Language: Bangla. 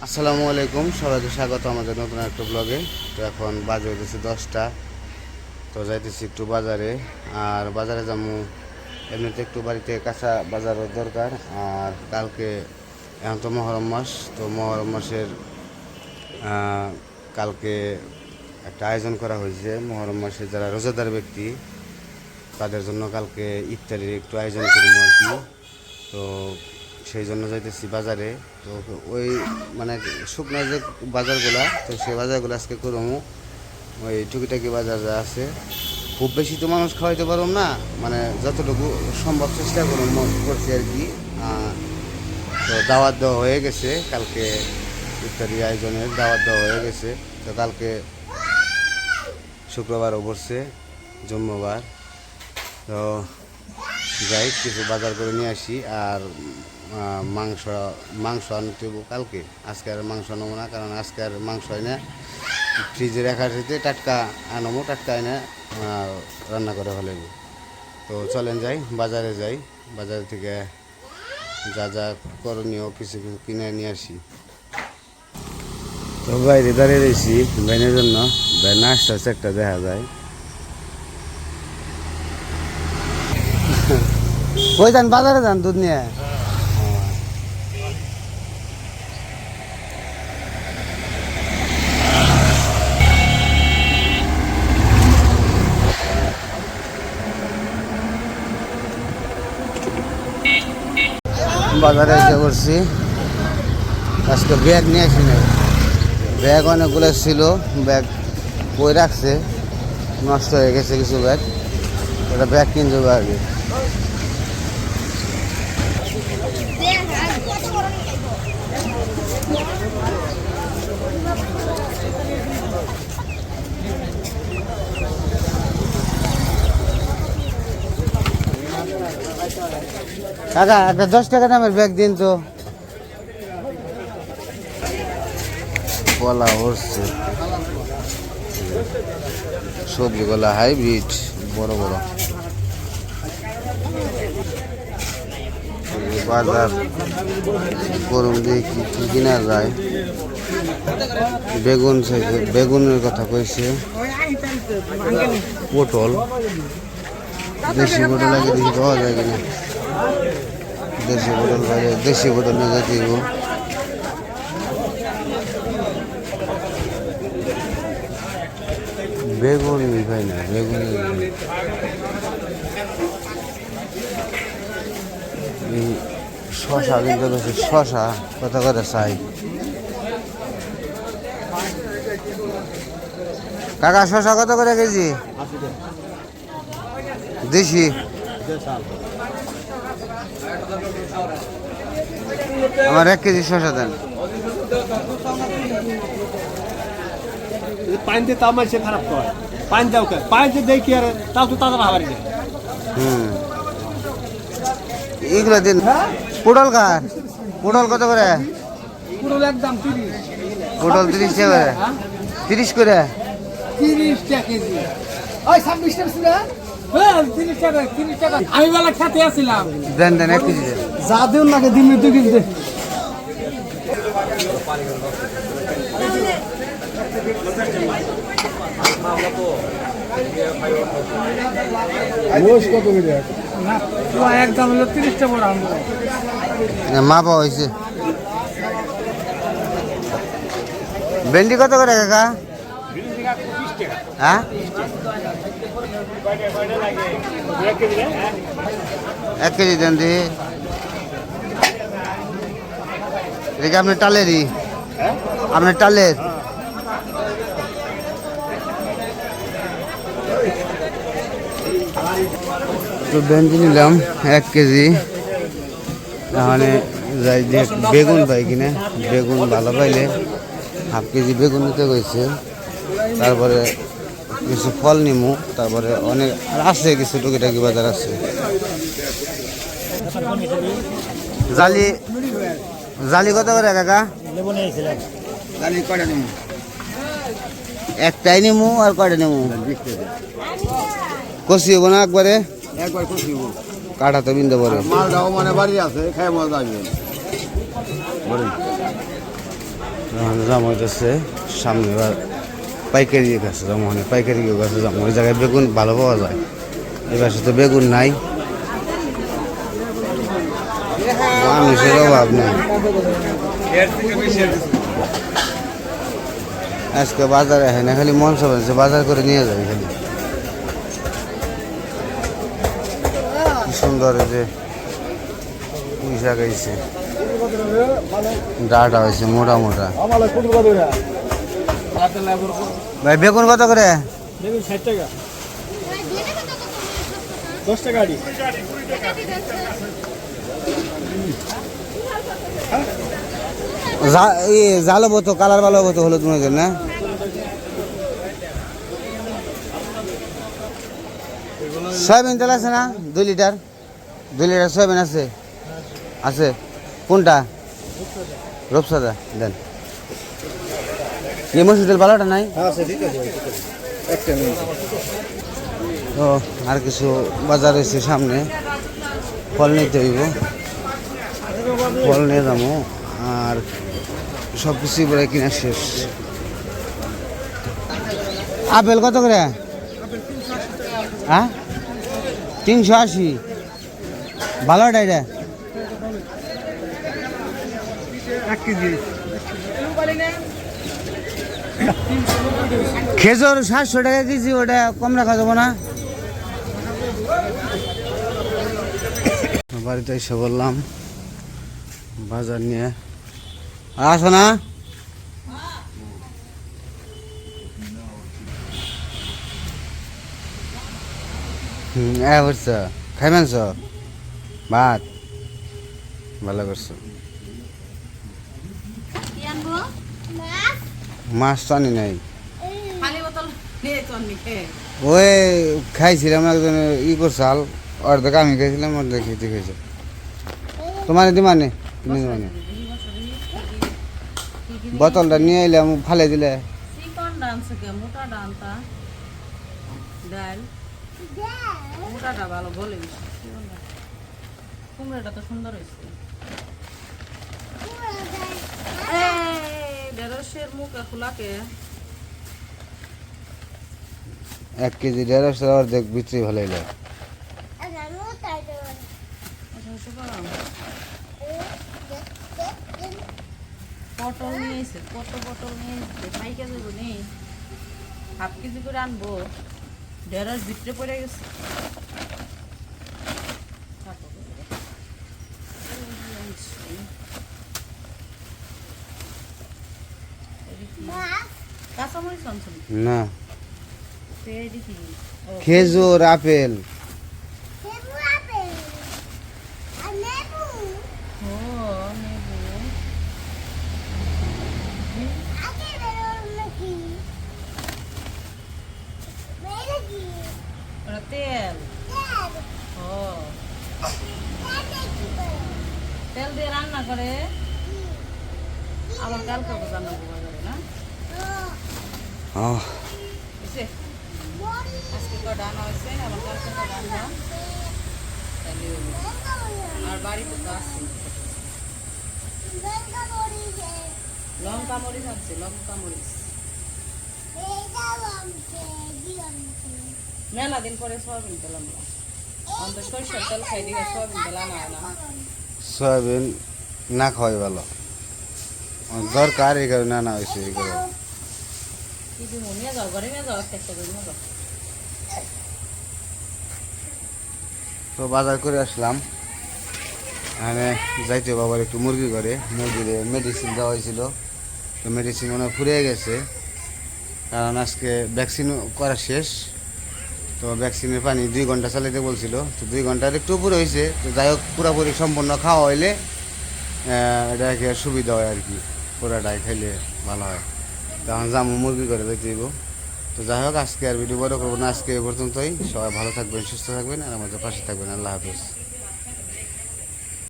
আসসালামু আলাইকুম, সবাইকে স্বাগত আমাদের নতুন একটা ব্লগে। তো এখন বাজে হইতেছে 10টা। তো যাইতেছি একটু বাজারে, আর বাজারে যাবো এমনিতে একটু বাড়িতে কাঁচা বাজারও দরকার। আর কালকে এখন তো মহরম মাস, তো মহরম মাসের কালকে একটা আয়োজন করা হয়েছে। মহরম মাসে যারা রোজাদার ব্যক্তি তাদের জন্য কালকে ইফতারির একটু আয়োজন করবো আর কি। তো সেই জন্য যাইতেছি বাজারে। তো ওই মানে শুকনো যে বাজারগুলা, তো সেই বাজারগুলো আজকে করবো। ওই টুকিটাকি বাজার যা আছে, খুব বেশি তো মানুষ খাওয়াইতে পারব না, মানে যতটুকু সম্ভব চেষ্টা করছি আর কি। তো দাওয়াত দেওয়া হয়ে গেছে, কালকে ইফতারি আয়োজনের দাওয়াত দেওয়া হয়ে গেছে। তো কালকে শুক্রবারও পড়ছে, জুম্মবার। তো যাই কিছু বাজার করে নিয়ে আসি। আর মাংস আনতে কালকে, আজকে আর মাংস আনবো না, কারণ আজকে আর মাংস হয় না। ফ্রিজে রাখার সাথে টাটকা আনবো, টাটকা এনে রান্না করে ফেলবো। তো চলেন যাই, বাজারে যাই, বাজার থেকে যা যা করণীয় কিছু কিছু কিনে নিয়ে আসি। তো বাইরে দাঁড়িয়ে রয়েছি ভ্যানের জন্য, ভ্যান আসতে আসতে একটা দেখা যায়। ওই যান বাজারে যান দুধ নিয়ে। বাজারে এসে করছি, আজকে ব্যাগ নিয়ে আসি না। ব্যাগ অনেকগুলো ছিল, ব্যাগ বই রাখছে, নষ্ট হয়ে গেছে কিছু ব্যাগ। ওটা ব্যাগ কিনতে হবে আগে। কাকা একটা 10 টাকা দামের ব্যাগ দিন তো। কলা উঠছে, সবজি কলা হাইব্রিড, বড় বড়। বাজার গরম দিয়ে কি কিনা যায়। বেগুন চাইছে, বেগুনের কথা কইছে। পটল, দেশি পটল আগে দেখি পাওয়া যায় কিনা। দেশি পটল পাই, দেশি পটল নিয়ে যেতে দিব। বেগুন পাই না, বেগুন শশা কিন্তু বেশি, শশা কত করে চাই কাকা? শশা কত করে কেজি? দেশি আমার 1 কেজি শশা দেন। পানিতে তাও মারছে খারাপ করে, পানি দাও কে পানিতে দেয় কি আর তাও তো তাজা খাবার যায়। এগুলো দিন। পটল কার? পটল কত করে? পুরো একদম 30। পটল 30 টাকা করে, 30 করে, 30 টাকা কেজি। ওই 26 টাকা ছিল, হ্যাঁ 30 টাকা, 30 টাকা। আমি বেলা খেতে আসছিলাম। দেন দেন 1 কেজি দেন। যা দেন নাকি দিন 2 কেজি দে। মোষ কত করে? না তো একদম হলো 30 টাকা বড় আমরা। মা পাওয়া হয়েছে। ভেন্ডি কত করে কাকা? হ্যাঁ 1 কেজি দেন দি। এটা আপনার টালেরই? আপনার টালের? তো ভেন্ডি নিলাম 1 কেজি। তাহলে যাই যে বেগুন পাই কিনা, বেগুন ভালো পাইলে হাফ কেজি বেগুন নিতে গেছে। তারপরে কিছু ফল নিমু, তারপরে অনেক আর আছে কিছু টুকিটাকি বাজার আছে। জালি, জালি কত করে কাকা? জালি কয়টা নিমু? একটাই নিমু আর কয়টা নিমু? কষি হবো না একবারে? একবার কষি হবো, কাটা তো বিন্দু পরে। মালটাও মানে বাড়ি আছে, খাই মজা আসবে। জাম হইতেছে সামনে পাইকারি গাছে জাম মানে পাইকারি গাছে জাম ওই জায়গায় বেগুন ভালো পাওয়া যায় এবার তো বেগুন নাই মানুষের অভাব নেই আজকে বাজারে হয় না খালি মন সব বাজার করে নিয়ে যায় খালি কি সুন্দর যে পুঁই শাক হয়েছে ডাটা হয়েছে মোটা মোটা ভাই বেগুন কত করে 60 টাকা 10 টাকা আড়ি জাল হবো তো কালার ভালো হবো তো হলুদ মরিচের না সয়াবিন তেল আছে না 2 লিটার সয়াবিন আছে আছে কোনটা রূপসাদা দেন এই মসুর তেল ভালোটা নাই তো আর কিছু বাজার হয়েছে সামনে ফল নিতে হইব ফল নিয়ে যাবো আর সব কিছুই বলে কিনা শেষ আপেল কত করে হ্যাঁ 380 ভালোটা এটা 1 কেজি খেজুর 700 টাকা কেজি ওটা কম রাখা যাবো না বাড়িতে এসে বললাম বাজার নিয়ে আসো না করছো খাইবেনছ ভাত ভালো করছো মাছ তো আনি নাই ওই খাইছিলাম একজন করছাল অর্ধেক আমি খাইছিলাম অর্ধেক খেতে খাইছে তোমার দিমানে তুমি দিমানে বোতলটা নিয়ে এলাম ফালে দিলে চিকন ডান্সে কে মোটা ডান্তা ডাল মোটাটা ভালো বলে কুমড়াটা তো সুন্দর হয়েছে ঢেঁড়সের মুখে খোলাকে 1 কেজি ঢেঁড়স অর্ধেক বিক্রি ভালো হইলো পটল নিয়ে এসে কত পটল নিয়ে এসে পাইকে যাবো নেই হাফ কেজি করে আনবো ঢেঁড়স ভিতরে পড়ে গেছে কাঁচামরিচ আনছেন না দেখি খেজুর আপেল ও নেবো ওটা তেল ও তেল দিয়ে রান্না করে আবার কালকে রান্না করবো বাজারে না বুঝছে আজকে কটা আনা হয়েছে আবার কালকে কটা আনবা তাহলে হলো। আর বাড়িতে তো আসছে লঙ্কা মরিচ আছে লঙ্কা মরিচ মেলা দিন পরে সয়াবিন তেল আমরা আমাদের সরষের তেল খাই দিকে সয়াবিন তেল আনা হয় না সয়াবিন না খাওয়াই ভালো দরকার এই কারণে আনা হয়েছে এই কারণে কি দিব নিয়ে যাও ঘরে নিয়ে যাও একটা করে নিয়ে যাও তো বাজার করে আসলাম এখানে যাইতে বাবার একটু মুরগি করে মুরগির মেডিসিন দেওয়া হয়েছিল তো মেডিসিন মনে হয় ফুরিয়ে গেছে কারণ আজকে ভ্যাকসিন করা শেষ তো ভ্যাকসিনের পানি 2 ঘন্টা চালাইতে বলছিল তো 2 ঘন্টার একটু উপরে হয়েছে তো যাই হোক পুরোপুরি সম্পূর্ণ খাওয়া হইলে এটাকে সুবিধা হয় আর কি পুরাটাই খাইলে ভালো হয় তখন জামু মুরগি করে যাইতে দিব তো যাই হোক আজকে আর ভিডিও বড় করবো না আজকে এ পর্যন্তই সবাই ভালো থাকবেন সুস্থ থাকবেন আর আমাদের পাশে থাকবেন আল্লাহ হাফেজ